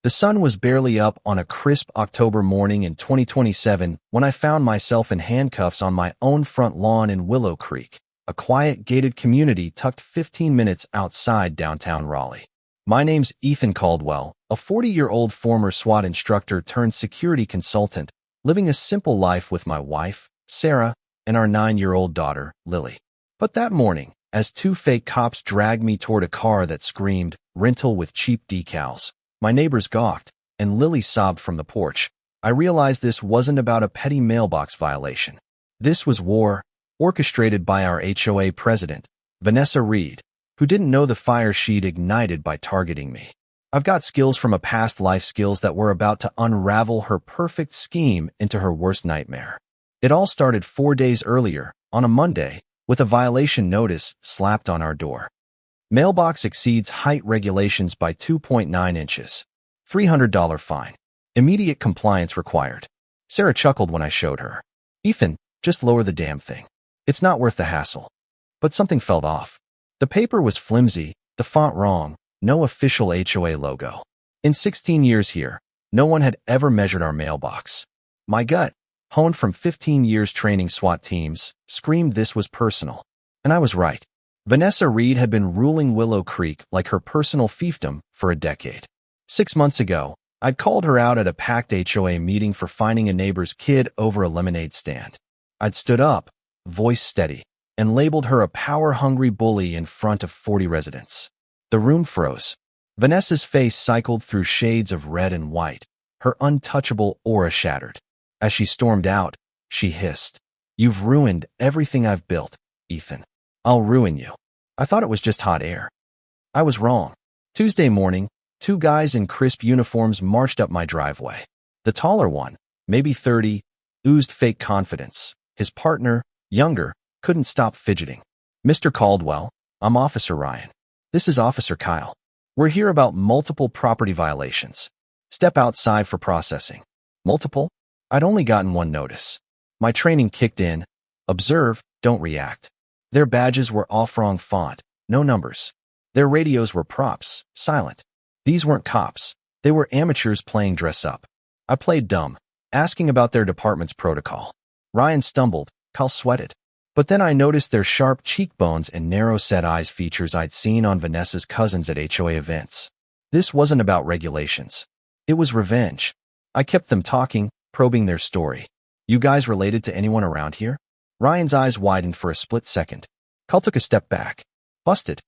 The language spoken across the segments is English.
The sun was barely up on a crisp October morning in 2027 when I found myself in handcuffs on my own front lawn in Willow Creek, a quiet, gated community tucked 15 minutes outside downtown Raleigh. My name's Ethan Caldwell, a 40-year-old former SWAT instructor turned security consultant, living a simple life with my wife, Sarah, and our 9-year-old daughter, Lily. But that morning, as two fake cops dragged me toward a car that screamed, "Rental with cheap decals," my neighbors gawked, and Lily sobbed from the porch, I realized this wasn't about a petty mailbox violation. This was war, orchestrated by our HOA president, Vanessa Reed, who didn't know the fire she'd ignited by targeting me. I've got skills from a past life, skills that were about to unravel her perfect scheme into her worst nightmare. It all started 4 days earlier, on a Monday, with a violation notice slapped on our door. Mailbox exceeds height regulations by 2.9 inches. $300 fine. Immediate compliance required. Sarah chuckled when I showed her. "Ethan, just lower the damn thing. It's not worth the hassle." But something felt off. The paper was flimsy, the font wrong, no official HOA logo. In 16 years here, no one had ever measured our mailbox. My gut, honed from 15 years training SWAT teams, screamed this was personal. And I was right. Vanessa Reed had been ruling Willow Creek like her personal fiefdom for a decade. 6 months ago, I'd called her out at a packed HOA meeting for finding a neighbor's kid over a lemonade stand. I'd stood up, voice steady, and labeled her a power-hungry bully in front of 40 residents. The room froze. Vanessa's face cycled through shades of red and white, her untouchable aura shattered. As she stormed out, she hissed, "You've ruined everything I've built, Ethan. I'll ruin you." I thought it was just hot air. I was wrong. Tuesday morning, two guys in crisp uniforms marched up my driveway. The taller one, maybe 30, oozed fake confidence. His partner, younger, couldn't stop fidgeting. "Mr. Caldwell, I'm Officer Ryan. This is Officer Kyle. We're here about multiple property violations. Step outside for processing." Multiple? I'd only gotten one notice. My training kicked in. Observe, don't react. Their badges were off-wrong font, no numbers. Their radios were props, silent. These weren't cops. They were amateurs playing dress-up. I played dumb, asking about their department's protocol. Ryan stumbled. Kyle sweated. But then I noticed their sharp cheekbones and narrow-set eyes, features I'd seen on Vanessa's cousins at HOA events. This wasn't about regulations. It was revenge. I kept them talking, probing their story. "You guys related to anyone around here?" Ryan's eyes widened for a split second. Kyle took a step back. "Busted."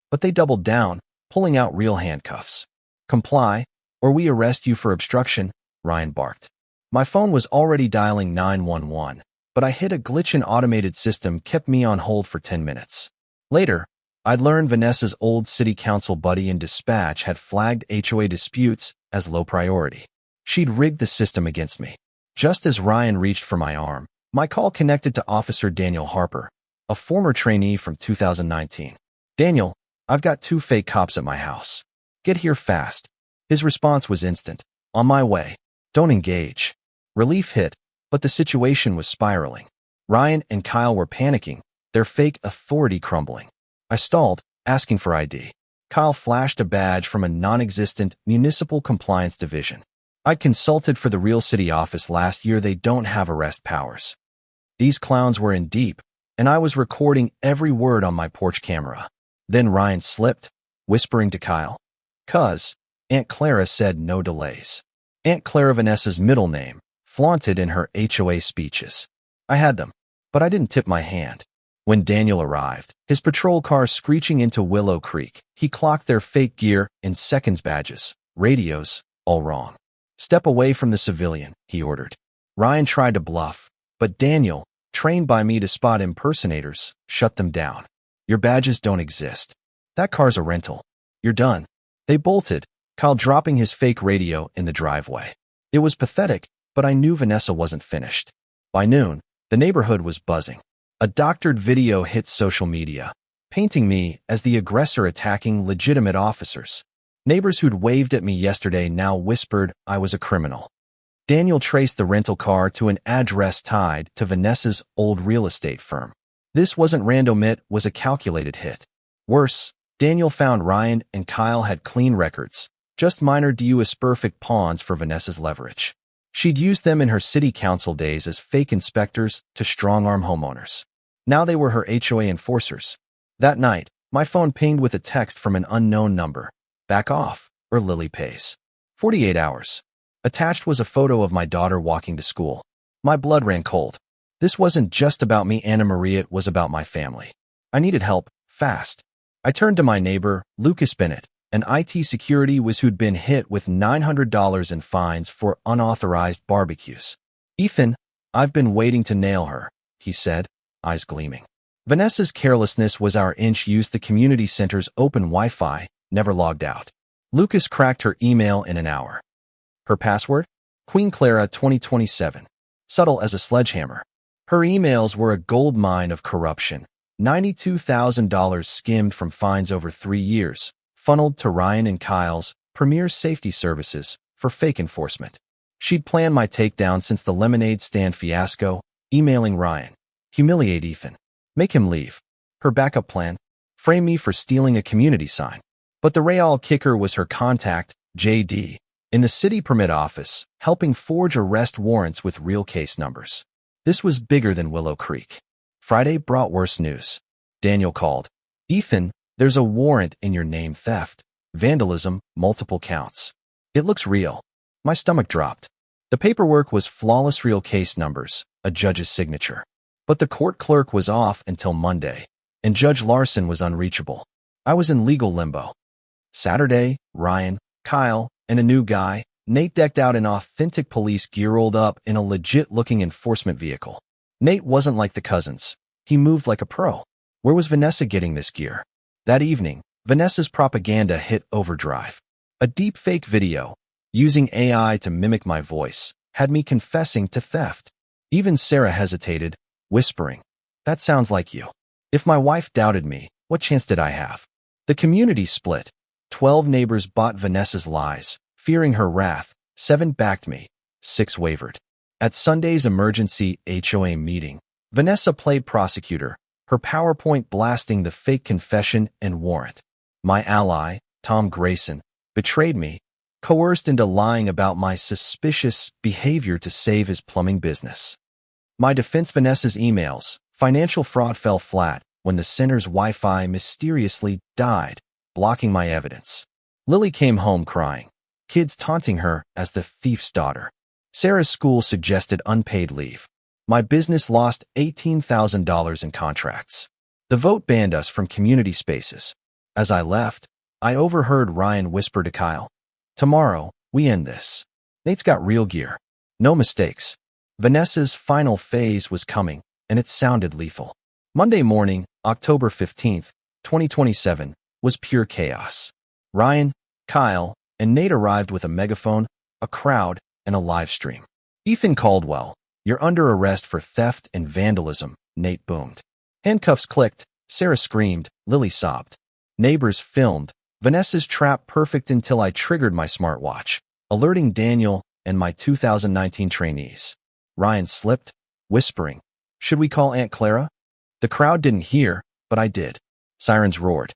But they doubled down, pulling out real handcuffs. "Comply, or we arrest you for obstruction," Ryan barked. My phone was already dialing 911. But I hit a glitch in automated system kept me on hold for 10 minutes. Later, I'd learned Vanessa's old city council buddy in dispatch had flagged HOA disputes as low priority. She'd rigged the system against me. Just as Ryan reached for my arm, my call connected to Officer Daniel Harper, a former trainee from 2019. "Daniel, I've got two fake cops at my house. Get here fast." His response was instant. "On my way. Don't engage." Relief hit. But the situation was spiraling. Ryan and Kyle were panicking, their fake authority crumbling. I stalled, asking for ID. Kyle flashed a badge from a non-existent municipal compliance division. I'd consulted for the real city office last year. They don't have arrest powers. These clowns were in deep, and I was recording every word on my porch camera. Then Ryan slipped, whispering to Kyle, "Cuz, Aunt Clara said no delays." Aunt Clara, Vanessa's middle name, flaunted in her HOA speeches. I had them, but I didn't tip my hand. When Daniel arrived, his patrol car screeching into Willow Creek, he clocked their fake gear in seconds, badges, radios, all wrong. "Step away from the civilian," he ordered. Ryan tried to bluff, but Daniel, trained by me to spot impersonators, shut them down. "Your badges don't exist. That car's a rental. You're done." They bolted, Kyle dropping his fake radio in the driveway. It was pathetic, but I knew Vanessa wasn't finished. By noon, the neighborhood was buzzing. A doctored video hit social media, painting me as the aggressor attacking legitimate officers. Neighbors who'd waved at me yesterday now whispered I was a criminal. Daniel traced the rental car to an address tied to Vanessa's old real estate firm. This wasn't random, it was a calculated hit. Worse, Daniel found Ryan and Kyle had clean records, just minor perfect pawns for Vanessa's leverage. She'd used them in her city council days as fake inspectors to strong-arm homeowners. Now they were her HOA enforcers. That night, my phone pinged with a text from an unknown number. Back off, or Lily pays. 48 hours. Attached was a photo of my daughter walking to school. My blood ran cold. This wasn't just about me, Anna Maria, it was about my family. I needed help, fast. I turned to my neighbor, Lucas Bennett, an IT security whiz who'd been hit with $900 in fines for unauthorized barbecues. Ethan, I've been waiting to nail her, he said, eyes gleaming. Vanessa's carelessness was our inch used the community center's open Wi-Fi, never logged out. Lucas cracked her email in an hour. Her password? Queen Clara 2027. Subtle as a sledgehammer. Her emails were a gold mine of corruption. $92,000 skimmed from fines over 3 years, funneled to Ryan and Kyle's Premier Safety Services for fake enforcement. She'd planned my takedown since the lemonade stand fiasco, emailing Ryan. Humiliate Ethan. Make him leave. Her backup plan? Frame me for stealing a community sign. But the real kicker was her contact, JD, in the city permit office, helping forge arrest warrants with real case numbers. This was bigger than Willow Creek. Friday brought worse news. Daniel called. Ethan, there's a warrant in your name: theft, vandalism, multiple counts. It looks real. My stomach dropped. The paperwork was flawless, real case numbers, a judge's signature. But the court clerk was off until Monday, and Judge Larson was unreachable. I was in legal limbo. Saturday, Ryan, Kyle, and a new guy, Nate, decked out in authentic police gear, rolled up in a legit-looking enforcement vehicle. Nate wasn't like the cousins. He moved like a pro. Where was Vanessa getting this gear? That evening, Vanessa's propaganda hit overdrive. A deep-fake video, using AI to mimic my voice, had me confessing to theft. Even Sarah hesitated, whispering, "That sounds like you." If my wife doubted me, what chance did I have? The community split. 12 neighbors bought Vanessa's lies, fearing her wrath. 7 backed me. 6 wavered. At Sunday's emergency HOA meeting, Vanessa played prosecutor, her PowerPoint blasting the fake confession and warrant. My ally, Tom Grayson, betrayed me, coerced into lying about my suspicious behavior to save his plumbing business. My defense: Vanessa's emails, financial fraud, fell flat when the center's Wi-Fi mysteriously died, blocking my evidence. Lily came home crying, kids taunting her as the thief's daughter. Sarah's school suggested unpaid leave. My business lost $18,000 in contracts. The vote banned us from community spaces. As I left, I overheard Ryan whisper to Kyle, "Tomorrow, we end this." Nate's got real gear. No mistakes. Vanessa's final phase was coming, and it sounded lethal. Monday morning, October 15th, 2027, was pure chaos. Ryan, Kyle, and Nate arrived with a megaphone, a crowd, and a live stream. "Ethan Caldwell, you're under arrest for theft and vandalism," Nate boomed. Handcuffs clicked, Sarah screamed, Lily sobbed. Neighbors filmed, Vanessa's trap perfect until I triggered my smartwatch, alerting Daniel and my 2019 trainees. Ryan slipped, whispering, "Should we call Aunt Clara?" The crowd didn't hear, but I did. Sirens roared.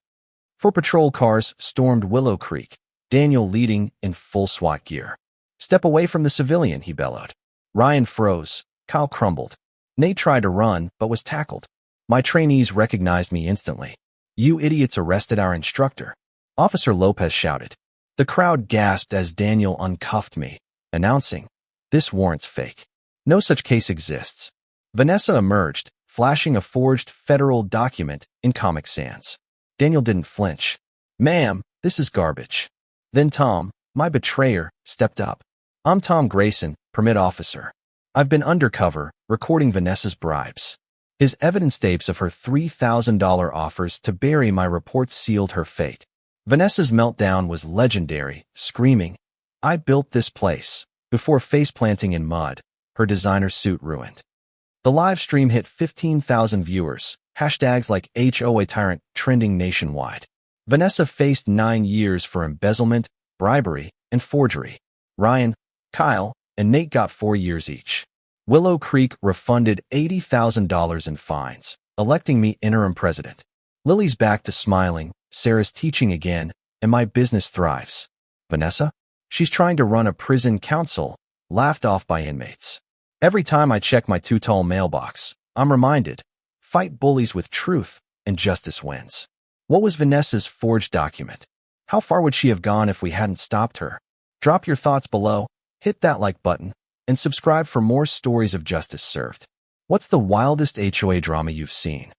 4 patrol cars stormed Willow Creek, Daniel leading in full SWAT gear. "Step away from the civilian," he bellowed. Ryan froze. Kyle crumbled. Nate tried to run, but was tackled. My trainees recognized me instantly. "You idiots arrested our instructor," Officer Lopez shouted. The crowd gasped as Daniel uncuffed me, announcing, "This warrant's fake. No such case exists." Vanessa emerged, flashing a forged federal document in Comic Sans. Daniel didn't flinch. "Ma'am, this is garbage." Then Tom, my betrayer, stepped up. "I'm Tom Grayson, permit officer. I've been undercover, recording Vanessa's bribes." His evidence tapes of her $3,000 offers to bury my reports sealed her fate. Vanessa's meltdown was legendary, screaming, "I built this place," before face-planting in mud, her designer suit ruined. The live stream hit 15,000 viewers, hashtags like HOA Tyrant trending nationwide. Vanessa faced 9 years for embezzlement, bribery, and forgery. Ryan, Kyle, and Nate got 4 years each. Willow Creek refunded $80,000 in fines, electing me interim president. Lily's back to smiling, Sarah's teaching again, and my business thrives. Vanessa? She's trying to run a prison council, laughed off by inmates. Every time I check my too-tall mailbox, I'm reminded, fight bullies with truth, and justice wins. What was Vanessa's forged document? How far would she have gone if we hadn't stopped her? Drop your thoughts below, hit that like button, and subscribe for more stories of justice served. What's the wildest HOA drama you've seen?